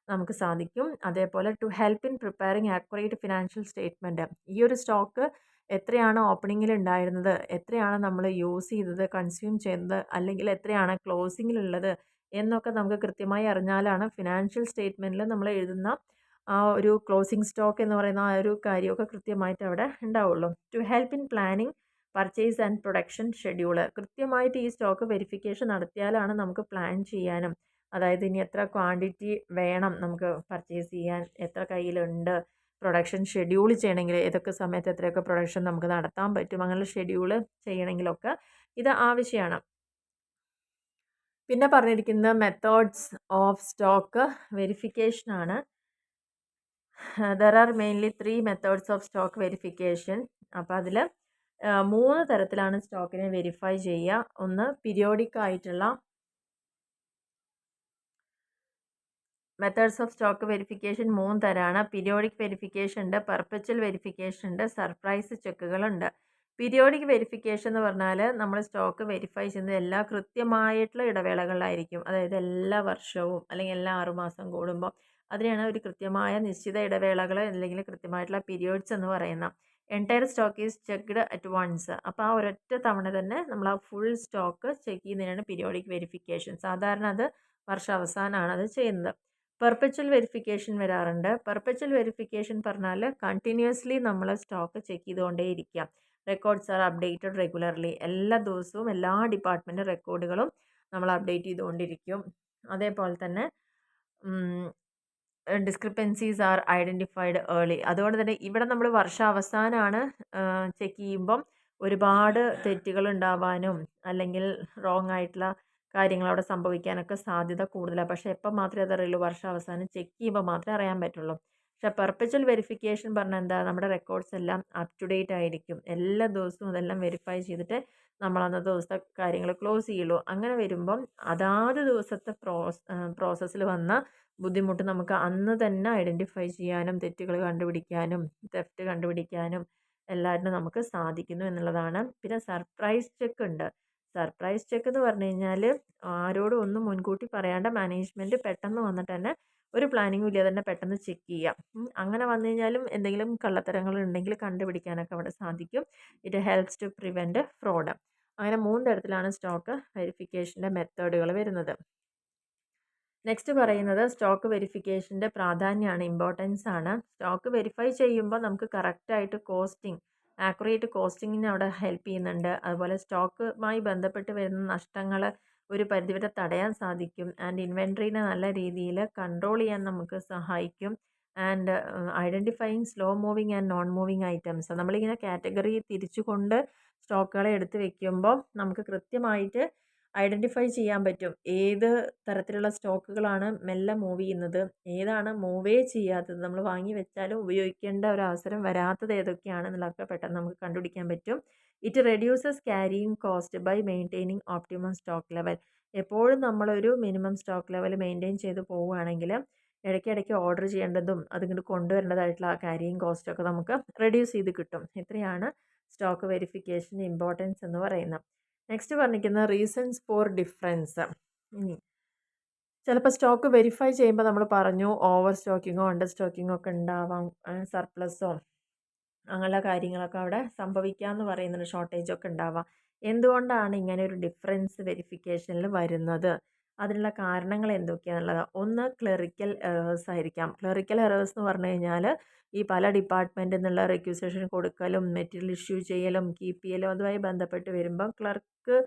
നമുക്ക് സാധിക്കും. അതേപോലെ to help in preparing accurate financial statement. ഈ ഒരു സ്റ്റോക്ക് എത്രയാണ് ഓപ്പണിങ്ങിൽ ഉണ്ടായിരുന്നത്, എത്രയാണ് നമ്മൾ യൂസ് ചെയ്തത്, കൺസ്യൂം ചെയ്തത്, അല്ലെങ്കിൽ എത്രയാണ് ക്ലോസിങ്ങിലുള്ളത് എന്നൊക്കെ നമുക്ക് കൃത്യമായി അറിഞ്ഞാലാണ് ഫിനാൻഷ്യൽ സ്റ്റേറ്റ്മെൻറ്റിൽ നമ്മൾ എഴുതുന്ന ആ ഒരു ക്ലോസിംഗ് സ്റ്റോക്ക് എന്ന് പറയുന്ന ആ ഒരു കാര്യമൊക്കെ കൃത്യമായിട്ട് അവിടെ ഉണ്ടാവുള്ളൂ. To help in planning purchase and production schedule. കൃത്യമായിട്ട് ഈ സ്റ്റോക്ക് വെരിഫിക്കേഷൻ നടത്തിയാലാണ് നമുക്ക് പ്ലാൻ ചെയ്യാനും, അതായത് ഇനി എത്ര ക്വാണ്ടിറ്റി വേണം നമുക്ക് പർച്ചേസ് ചെയ്യാൻ, എത്ര കയ്യിലുണ്ട്, പ്രൊഡക്ഷൻ ഷെഡ്യൂൾ ചെയ്യണമെങ്കിൽ ഏതൊക്കെ സമയത്ത് എത്രയൊക്കെ പ്രൊഡക്ഷൻ നമുക്ക് നടത്താൻ പറ്റും, അങ്ങനെ ഷെഡ്യൂൾ ചെയ്യണമെങ്കിലൊക്കെ ഇത് ആവശ്യമാണ്. പിന്നെ പറഞ്ഞിരിക്കുന്നത് മെത്തേഡ്സ് ഓഫ് സ്റ്റോക്ക് വെരിഫിക്കേഷനാണ്. There are mainly 3 methods of stock verification. അപ്പോൾ അതിൽ 3 തരത്തിലാണ് സ്റ്റോക്കിനെ വെരിഫൈ ചെയ്യുക. ഒന്ന് പീരിയോഡിക് ആയിട്ടുള്ള മെത്തേഡ്സ് ഓഫ് സ്റ്റോക്ക് വെരിഫിക്കേഷൻ 3 തരമാണ്. പീരിയോഡിക് വെരിഫിക്കേഷൻ ഉണ്ട്, പെർപ്പച്വൽ വെരിഫിക്കേഷൻ ഉണ്ട്, സർപ്രൈസ് ചെക്കുകളുണ്ട്. പീരിയോഡിക് വെരിഫിക്കേഷൻ എന്ന് പറഞ്ഞാൽ നമ്മൾ സ്റ്റോക്ക് വെരിഫൈ ചെയ്യുന്നത് എല്ലാ കൃത്യമായിട്ടുള്ള ഇടവേളകളിലായിരിക്കും. അതായത് എല്ലാ വർഷവും അല്ലെങ്കിൽ എല്ലാ 6 മാസം കൂടുമ്പോൾ അതിനെയാണ് ഒരു കൃത്യമായ നിശ്ചിത ഇടവേളകൾ അല്ലെങ്കിൽ കൃത്യമായിട്ടുള്ള പീരിയോഡ്സ് എന്ന് പറയുന്നത്. Entire stock is checked at once. അപ്പോൾ ആ ഒരൊറ്റ തവണ തന്നെ നമ്മൾ ആ ഫുൾ സ്റ്റോക്ക് ചെക്ക് ചെയ്യുന്നതിനാണ് പീരിയോഡിക് വെരിഫിക്കേഷൻ. സാധാരണ അത് വർഷാവസാനമാണ് അത് ചെയ്യുന്നത്. പെർപ്പച്വൽ വെരിഫിക്കേഷൻ വരാറുണ്ട്. പെർപ്പച്വൽ വെരിഫിക്കേഷൻ പറഞ്ഞാൽ കണ്ടിന്യൂസ്ലി നമ്മൾ സ്റ്റോക്ക് ചെക്ക് ചെയ്തുകൊണ്ടേയിരിക്കുക. Records are updated regularly. എല്ലാ ദിവസവും എല്ലാ ഡിപ്പാർട്ട്മെൻറ്റ് റെക്കോർഡുകളും നമ്മൾ അപ്ഡേറ്റ് ചെയ്തുകൊണ്ടിരിക്കും. അതേപോലെ തന്നെ ഡിസ്ക്രിപ്പൻസീസ് ആർ ഐഡൻറ്റിഫൈഡ് ഏർലി. അതുകൊണ്ട് തന്നെ ഇവിടെ നമ്മൾ വർഷാവസാനമാണ് ചെക്ക് ചെയ്യുമ്പം ഒരുപാട് തെറ്റുകൾ ഉണ്ടാവാനും അല്ലെങ്കിൽ റോങ് ആയിട്ടുള്ള കാര്യങ്ങൾ അവിടെ സംഭവിക്കാനൊക്കെ സാധ്യത കൂടുതലാണ്. പക്ഷേ എപ്പം മാത്രമേ അതറിയുള്ളൂ? വർഷാവസാനം ചെക്ക് ചെയ്യുമ്പോൾ മാത്രമേ അറിയാൻ പറ്റുള്ളൂ. പക്ഷേ പെർപ്പച്വൽ വെരിഫിക്കേഷൻ പറഞ്ഞാൽ എന്താ? നമ്മുടെ റെക്കോർഡ്സ് എല്ലാം അപ് ടു ഡേറ്റ് ആയിരിക്കും. എല്ലാ ദിവസവും അതെല്ലാം വെരിഫൈ ചെയ്തിട്ട് നമ്മൾ അന്നത്തെ ദിവസത്തെ കാര്യങ്ങൾ ക്ലോസ് ചെയ്യുള്ളൂ. അങ്ങനെ വരുമ്പം അതാത് ദിവസത്തെ പ്രോസസ്സിൽ വന്ന ബുദ്ധിമുട്ട് നമുക്ക് അന്ന് തന്നെ ഐഡൻറ്റിഫൈ ചെയ്യാനും തെറ്റുകൾ കണ്ടുപിടിക്കാനും തെഫ്റ്റ് കണ്ടുപിടിക്കാനും എല്ലാറ്റിനും നമുക്ക് സാധിക്കുന്നു എന്നുള്ളതാണ്. പിന്നെ സർപ്രൈസ് ചെക്ക് ഉണ്ട്. സർപ്രൈസ് ചെക്ക് എന്ന് പറഞ്ഞു കഴിഞ്ഞാൽ ആരോടും ഒന്നും മുൻകൂട്ടി പറയാണ്ട് മാനേജ്മെൻറ്റ് പെട്ടെന്ന് വന്നിട്ട് തന്നെ ഒരു പ്ലാനിങ്ങും ഇല്ലാതെ തന്നെ പെട്ടെന്ന് ചെക്ക് ചെയ്യാം. അങ്ങനെ വന്നു കഴിഞ്ഞാലും എന്തെങ്കിലും കള്ളത്തരങ്ങൾ ഉണ്ടെങ്കിൽ കണ്ടുപിടിക്കാനൊക്കെ അവിടെ സാധിക്കും. It helps to prevent fraud. അങ്ങനെ 3 തരത്തിലാണ് സ്റ്റോക്ക് വെരിഫിക്കേഷൻ്റെ മെത്തേഡുകൾ വരുന്നത്. നെക്സ്റ്റ് പറയുന്നത് സ്റ്റോക്ക് വെരിഫിക്കേഷൻ്റെ പ്രാധാന്യമാണ്, ഇമ്പോർട്ടൻസ് ആണ്. സ്റ്റോക്ക് വെരിഫൈ ചെയ്യുമ്പോൾ നമുക്ക് കറക്റ്റായിട്ട് കോസ്റ്റിംഗ്, ആക്യുറേറ്റ് കോസ്റ്റിങ്ങിന് അവിടെ ഹെൽപ്പ് ചെയ്യുന്നുണ്ട്. അതുപോലെ സ്റ്റോക്കുമായി ബന്ധപ്പെട്ട് വരുന്ന നഷ്ടങ്ങൾ ഒരു പരിധിവരെ തടയാൻ സാധിക്കും. ആൻഡ് ഇൻവെൻട്രീനെ നല്ല രീതിയിൽ കൺട്രോൾ ചെയ്യാൻ നമുക്ക് സഹായിക്കും. And identifying slow moving and non moving items, നമ്മളിങ്ങനെ കാറ്റഗറി തിരിച്ചുകൊണ്ട് സ്റ്റോക്കുകളെ എടുത്ത് വെക്കുമ്പോൾ നമുക്ക് കൃത്യമായിട്ട് ഐഡൻറ്റിഫൈ ചെയ്യാൻ പറ്റും ഏത് തരത്തിലുള്ള സ്റ്റോക്കുകളാണ് മെല്ലെ മൂവ് ചെയ്യുന്നത്, ഏതാണ് മൂവേ ചെയ്യാത്തത്, നമ്മൾ വാങ്ങി വെച്ചാലും ഉപയോഗിക്കേണ്ട ഒരു അവസരം വരാത്തത് ഏതൊക്കെയാണെന്നുള്ളതൊക്കെ പെട്ടെന്ന് നമുക്ക് കണ്ടുപിടിക്കാൻ പറ്റും. It reduces carrying cost by maintaining optimum stock level. എപ്പോഴും നമ്മളൊരു മിനിമം സ്റ്റോക്ക് ലെവൽ മെയിൻറ്റെയിൻ ചെയ്ത് പോവുകയാണെങ്കിൽ ഇടയ്ക്കിടയ്ക്ക് ഓർഡർ ചെയ്യേണ്ടതും അതിങ്ങോട്ട് കൊണ്ടുവരേണ്ടതായിട്ടുള്ള ആ ക്യാരിയിങ് കോസ്റ്റൊക്കെ നമുക്ക് റെഡ്യൂസ് ചെയ്ത് കിട്ടും. ഇത്രയാണ് സ്റ്റോക്ക് വെരിഫിക്കേഷൻ്റെ ഇമ്പോർട്ടൻസ് എന്ന് പറയുന്നത്. നെക്സ്റ്റ് പറഞ്ഞിരിക്കുന്നത് റീസൺസ് ഫോർ ഡിഫറൻസ്. ചിലപ്പോൾ സ്റ്റോക്ക് വെരിഫൈ ചെയ്യുമ്പോൾ നമ്മൾ പറഞ്ഞു ഓവർ സ്റ്റോക്കിങ്ങോ അണ്ടർ സ്റ്റോക്കിങ്ങോ ഒക്കെ ഉണ്ടാവാം, സർപ്ലസോ അങ്ങനെയുള്ള കാര്യങ്ങളൊക്കെ അവിടെ സംഭവിക്കാമെന്ന് പറയുന്നുണ്ട്, ഷോർട്ടേജൊക്കെ ഉണ്ടാവാം. എന്തുകൊണ്ടാണ് ഇങ്ങനെ ഒരു ഡിഫറൻസ് വെരിഫിക്കേഷനിൽ വരുന്നത്, അതിനുള്ള കാരണങ്ങൾ എന്തൊക്കെയാണെന്നുള്ളത്. ഒന്ന് ക്ലറിക്കൽ എറേഴ്സ് ആയിരിക്കാം. ക്ലറിക്കൽ എറേഴ്സ് എന്ന് പറഞ്ഞു കഴിഞ്ഞാൽ ഈ പല ഡിപ്പാർട്ട്മെൻറ്റിൽ നിന്നുള്ള റെക്യൂസേഷൻ കൊടുക്കലും മെറ്റീരിയൽ ഇഷ്യൂ ചെയ്യലും കീപ്പ് ചെയ്യലും അതുമായി ബന്ധപ്പെട്ട് വരുമ്പം ക്ലർക്ക്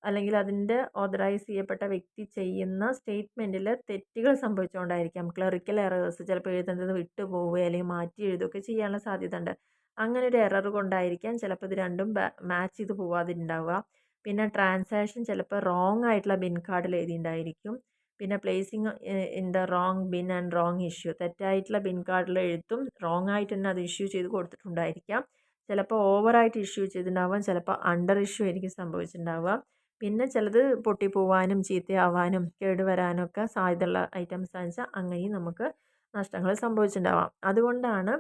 അല്ലെങ്കിൽ അതിൻ്റെ ഓതറൈസ് ചെയ്യപ്പെട്ട വ്യക്തി ചെയ്യുന്ന സ്റ്റേറ്റ്മെൻറ്റിൽ തെറ്റുകൾ സംഭവിച്ചുകൊണ്ടായിരിക്കാം. ക്ലറിക്കൽ എറേഴ്സ്, ചിലപ്പോൾ എഴുതുന്നത് വിട്ടു പോവുകയോ അല്ലെങ്കിൽ മാറ്റി എഴുതുകയൊക്കെ ചെയ്യാനുള്ള സാധ്യത ഉണ്ട്. അങ്ങനെ ഒരു എറർ കൊണ്ടായിരിക്കാം ചിലപ്പോൾ ഇത് രണ്ടും മാച്ച് ചെയ്ത് പോവാതിരുണ്ടാവുക. പിന്നെ ട്രാൻസാക്ഷൻ ചിലപ്പോൾ റോങ് ആയിട്ടുള്ള ബിൻ കാർഡിൽ എഴുതിയിട്ടുണ്ടായിരിക്കും. പിന്നെ placing in the wrong bin and wrong issue, തെറ്റായിട്ടുള്ള ബിൻ കാർഡിൽ എഴുത്തും റോങ് ആയിട്ട് തന്നെ അത് ഇഷ്യൂ ചെയ്ത് കൊടുത്തിട്ടുണ്ടായിരിക്കാം. ചിലപ്പോൾ ഓവറായിട്ട് ഇഷ്യൂ ചെയ്തിട്ടുണ്ടാവാം, ചിലപ്പോൾ അണ്ടർ ഇഷ്യൂ ആയിരിക്കും സംഭവിച്ചിട്ടുണ്ടാവുക. പിന്നെ ചിലത് പൊട്ടിപ്പോവാനും ചീത്തയാവാനും കേടുവരാനും ഒക്കെ സാധ്യതയുള്ള ഐറ്റംസ് ആണെന്ന് വെച്ചാൽ അങ്ങനെയും നമുക്ക് നഷ്ടങ്ങൾ സംഭവിച്ചിട്ടുണ്ടാവാം. അതുകൊണ്ടാണ്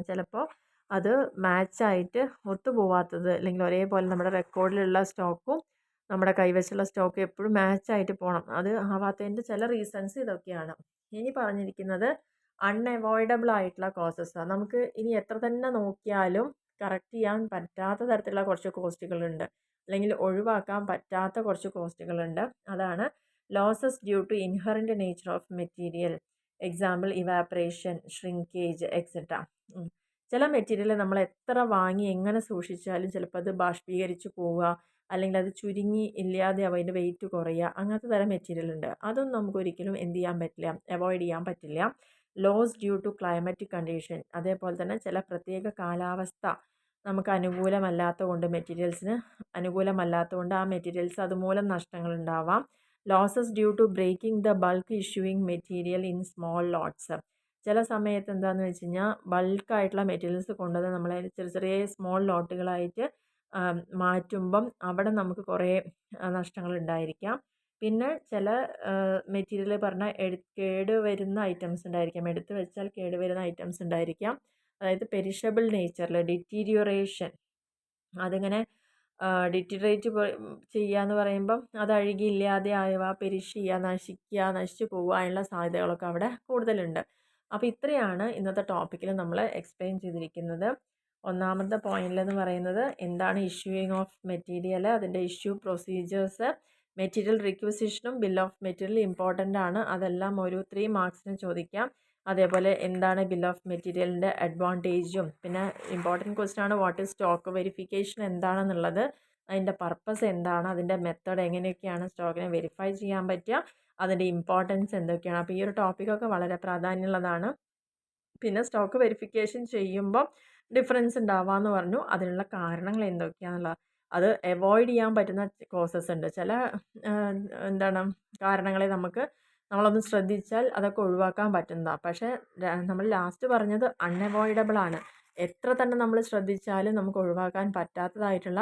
ചിലപ്പോൾ അത് മാച്ചായിട്ട് ഒത്തുപോവാത്തത്, അല്ലെങ്കിൽ ഒരേപോലെ നമ്മുടെ റെക്കോർഡിലുള്ള സ്റ്റോക്കും നമ്മുടെ കൈവശമുള്ള സ്റ്റോക്കും എപ്പോഴും മാച്ചായിട്ട് പോകണം. അത് ആവാത്തതിൻ്റെ ചില റീസൺസ് ഇതൊക്കെയാണ്. ഇനി പറഞ്ഞിരിക്കുന്നത് അൺഅവോയ്ഡബിൾ ആയിട്ടുള്ള കോസസ്സാണ്. നമുക്ക് ഇനി എത്ര തന്നെ നോക്കിയാലും കറക്റ്റ് ചെയ്യാൻ പറ്റാത്ത തരത്തിലുള്ള കുറച്ച് കോസ്റ്റുകളുണ്ട്, അല്ലെങ്കിൽ ഒഴിവാക്കാൻ പറ്റാത്ത കുറച്ച് കോസ്റ്റുകളുണ്ട്. അതാണ് losses due to inherent nature of material, example evaporation, shrinkage etcetera. ചില മെറ്റീരിയൽ നമ്മൾ എത്ര വാങ്ങി എങ്ങനെ സൂക്ഷിച്ചാലും ചിലപ്പോൾ അത് ബാഷ്പീകരിച്ച് പോവുക, അല്ലെങ്കിൽ അത് ചുരുങ്ങി ഇല്ലാതെയാവുക, അതിൻ്റെ വെയിറ്റ് കുറയുക, അങ്ങനത്തെ തരം മെറ്റീരിയൽ ഉണ്ട്. അതൊന്നും നമുക്ക് ഒരിക്കലും എന്ത് ചെയ്യാൻ പറ്റില്ല, അവോയ്ഡ് ചെയ്യാൻ പറ്റില്ല. Loss due to climatic condition, അതേപോലെ തന്നെ ചില പ്രത്യേക കാലാവസ്ഥ നമുക്ക് അനുകൂലമല്ലാത്തതുകൊണ്ട്, മെറ്റീരിയൽസിന് അനുകൂലമല്ലാത്തതുകൊണ്ട് ആ മെറ്റീരിയൽസ് അതുമൂലം നഷ്ടങ്ങൾ ഉണ്ടാവാം. Losses due to breaking the bulk issuing material in small lots. ചില സമയത്ത് എന്താണെന്ന് വെച്ച് കഴിഞ്ഞാൽ ബൾക്കായിട്ടുള്ള മെറ്റീരിയൽസ് കൊണ്ടുവന്ന് നമ്മളെ ചെറിയ ചെറിയ സ്മോൾ ലോട്ടുകളായിട്ട് മാറ്റുമ്പം അവിടെ നമുക്ക് കുറേ നഷ്ടങ്ങൾ ഉണ്ടായിരിക്കാം. പിന്നെ ചില മെറ്റീരിയൽ പറഞ്ഞാൽ കേടുവരുന്ന ഐറ്റംസ് ഉണ്ടായിരിക്കാം, എടുത്ത് വെച്ചാൽ കേടുവരുന്ന ഐറ്റംസ് ഉണ്ടായിരിക്കാം. അതായത് പെരിഷബിൾ നേച്ചറിൽ ഡിറ്റീരിയോറേഷൻ, അതിങ്ങനെ ഡിറ്റീരിയേറ്റ് ചെയ്യുക എന്ന് പറയുമ്പം അത് അഴുകി ഇല്ലാതെ ആവുക, പെരിഷ് ചെയ്യുക, നശിക്കുക, നശിച്ചു പോവുക, അതിനുള്ള സാധ്യതകളൊക്കെ അവിടെ കൂടുതലുണ്ട്. അപ്പോൾ ഇത്രയാണ് ഇന്നത്തെ ടോപ്പിക്കിൽ നമ്മൾ എക്സ്പ്ലെയിൻ ചെയ്തിരിക്കുന്നത്. ഒന്നാമത്തെ പോയിന്റിലെന്ന് പറയുന്നത് എന്താണ് ഇഷ്യൂയിങ് ഓഫ് മെറ്റീരിയൽ, അതിൻ്റെ ഇഷ്യൂ പ്രൊസീജിയേഴ്സ്, മെറ്റീരിയൽ റിക്വസിഷനും ബിൽ ഓഫ് മെറ്റീരിയൽ ഇമ്പോർട്ടൻ്റ് ആണ്. അതെല്ലാം ഒരു 3 മാർക്സിന് ചോദിക്കാം. അതേപോലെ എന്താണ് ബിൽ ഓഫ് മെറ്റീരിയലിൻ്റെ അഡ്വാൻറ്റേജും, പിന്നെ ഇമ്പോർട്ടൻറ്റ് ക്വസ്റ്റ്യൻ ആണ് വാട്ട് ഈസ് സ്റ്റോക്ക് വെരിഫിക്കേഷൻ എന്താണെന്നുള്ളത്. അതിൻ്റെ പർപ്പസ് എന്താണ്, അതിൻ്റെ മെത്തേഡ് എങ്ങനെയൊക്കെയാണ് സ്റ്റോക്കിനെ വെരിഫൈ ചെയ്യാൻ പറ്റുക, അതിൻ്റെ ഇമ്പോർട്ടൻസ് എന്തൊക്കെയാണ്. അപ്പോൾ ഈ ഒരു ടോപ്പിക്കൊക്കെ വളരെ പ്രാധാന്യമുള്ളതാണ്. പിന്നെ സ്റ്റോക്ക് വെരിഫിക്കേഷൻ ചെയ്യുമ്പോൾ ഡിഫറൻസ് ഉണ്ടാവാമെന്ന് പറഞ്ഞു. അതിനുള്ള കാരണങ്ങൾ എന്തൊക്കെയാണെന്നുള്ളത്, അത് അവോയ്ഡ് ചെയ്യാൻ പറ്റുന്ന കോസസ് ഉണ്ട്. ചില എന്താണ് കാരണങ്ങളെ നമ്മളൊന്ന് ശ്രദ്ധിച്ചാൽ അതൊക്കെ ഒഴിവാക്കാൻ പറ്റുന്നതാണ്. പക്ഷേ നമ്മൾ ലാസ്റ്റ് പറഞ്ഞത് അൺഅവോയ്ഡബിൾ ആണ്. എത്ര തന്നെ നമ്മൾ ശ്രദ്ധിച്ചാലും നമുക്ക് ഒഴിവാക്കാൻ പറ്റാത്തതായിട്ടുള്ള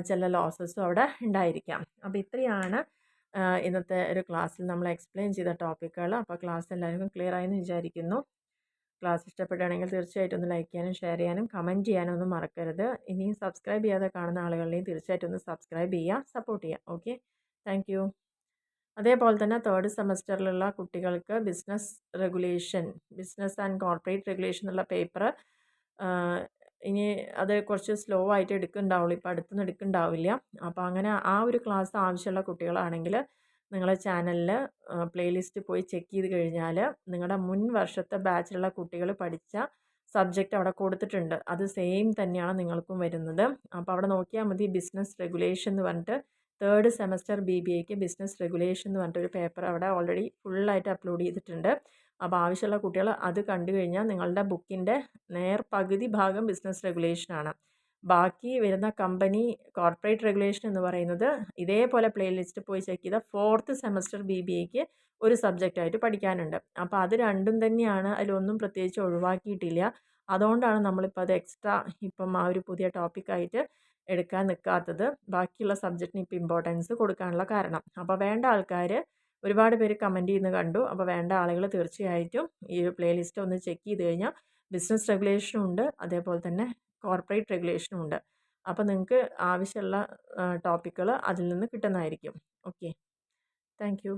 ചില ലോസസും അവിടെ ഉണ്ടായിരിക്കാം. അപ്പോൾ ഇത്രയാണ് ഇന്നത്തെ ഒരു ക്ലാസ്സിൽ നമ്മൾ എക്സ്പ്ലെയിൻ ചെയ്ത ടോപ്പിക്കുകൾ. അപ്പോൾ ക്ലാസ് എല്ലാവർക്കും ക്ലിയർ ആയെന്ന് വിചാരിക്കുന്നു. ക്ലാസ് ഇഷ്ടപ്പെടുകയാണെങ്കിൽ തീർച്ചയായിട്ടും ഒന്ന് ലൈക്ക് ചെയ്യാനും ഷെയർ ചെയ്യാനും കമൻറ്റ് ചെയ്യാനും ഒന്നും മറക്കരുത്. ഇനിയും സബ്സ്ക്രൈബ് ചെയ്യാതെ കാണുന്ന ആളുകളെയും തീർച്ചയായിട്ടും ഒന്ന് സബ്സ്ക്രൈബ് ചെയ്യുക, സപ്പോർട്ട് ചെയ്യുക. Okay, thank you. അതേപോലെ തന്നെ 3rd സെമസ്റ്ററിലുള്ള കുട്ടികൾക്ക് ബിസിനസ് ആൻഡ് കോർപ്പറേറ്റ് റെഗുലേഷൻ എന്നുള്ള പേപ്പർ ഇനി അത് കുറച്ച് സ്ലോ ആയിട്ട് എടുക്കുന്നുണ്ടാവുള്ളൂ, ഇപ്പോൾ അടുത്തൊന്നും എടുക്കുന്നുണ്ടാവില്ല. അപ്പോൾ അങ്ങനെ ആ ഒരു ക്ലാസ് ആവശ്യമുള്ള കുട്ടികളാണെങ്കിൽ നിങ്ങളെ ചാനലിൽ പ്ലേലിസ്റ്റ് പോയി ചെക്ക് ചെയ്ത് കഴിഞ്ഞാൽ നിങ്ങളുടെ മുൻ വർഷത്തെ ബാച്ചിലുള്ള കുട്ടികൾ പഠിച്ച സബ്ജക്റ്റ് അവിടെ കൊടുത്തിട്ടുണ്ട്. അത് സെയിം തന്നെയാണ് നിങ്ങൾക്കും വരുന്നത്. അപ്പോൾ അവിടെ നോക്കിയാൽ മതി, ബിസിനസ് റെഗുലേഷൻ എന്ന് പറഞ്ഞിട്ട് 3rd സെമസ്റ്റർ BBAക്ക് ബിസിനസ് റെഗുലേഷൻ എന്ന് പറഞ്ഞിട്ടൊരു പേപ്പർ അവിടെ ഓൾറെഡി ഫുള്ളായിട്ട് അപ്ലോഡ് ചെയ്തിട്ടുണ്ട്. അപ്പോൾ ആവശ്യമുള്ള കുട്ടികൾ അത് കണ്ടു കഴിഞ്ഞാൽ നിങ്ങളുടെ ബുക്കിൻ്റെ പകുതി ഭാഗം ബിസിനസ് റെഗുലേഷനാണ്. ബാക്കി വരുന്ന കമ്പനി കോർപ്പറേറ്റ് റെഗുലേഷൻ എന്ന് പറയുന്നത് ഇതേപോലെ പ്ലേലിസ്റ്റ് പോയി ചെക്ക് ചെയ്ത 4th സെമസ്റ്റർ BBAക്ക് ഒരു സബ്ജക്റ്റായിട്ട് പഠിക്കാനുണ്ട്. അപ്പോൾ അത് രണ്ടും തന്നെയാണ്, അതിലൊന്നും പ്രത്യേകിച്ച് ഒഴിവാക്കിയിട്ടില്ല. അതുകൊണ്ടാണ് നമ്മളിപ്പോൾ അത് എക്സ്ട്രാ ഇപ്പം ആ ഒരു പുതിയ ടോപ്പിക്കായിട്ട് എടുക്കാൻ നിൽക്കാത്തത്. ബാക്കിയുള്ള സബ്ജക്റ്റിന് ഇപ്പോൾ ഇമ്പോർട്ടൻസ് കൊടുക്കാനുള്ള കാരണം. അപ്പോൾ വേണ്ട ആൾക്കാർ ഒരുപാട് പേര് കമൻറ്റ് ചെയ്യുന്നത് കണ്ടു. അപ്പോൾ വേണ്ട ആളുകൾ തീർച്ചയായിട്ടും ഈ ഒരു പ്ലേലിസ്റ്റ് ഒന്ന് ചെക്ക് ചെയ്ത് കഴിഞ്ഞാൽ ബിസിനസ് റെഗുലേഷനും ഉണ്ട്, അതേപോലെ തന്നെ കോർപ്പറേറ്റ് റെഗുലേഷനും ഉണ്ട്. അപ്പോൾ നിങ്ങൾക്ക് ആവശ്യമുള്ള ടോപ്പിക്കുകൾ അതിൽ നിന്ന് കിട്ടുന്നതായിരിക്കും. Okay, thank you.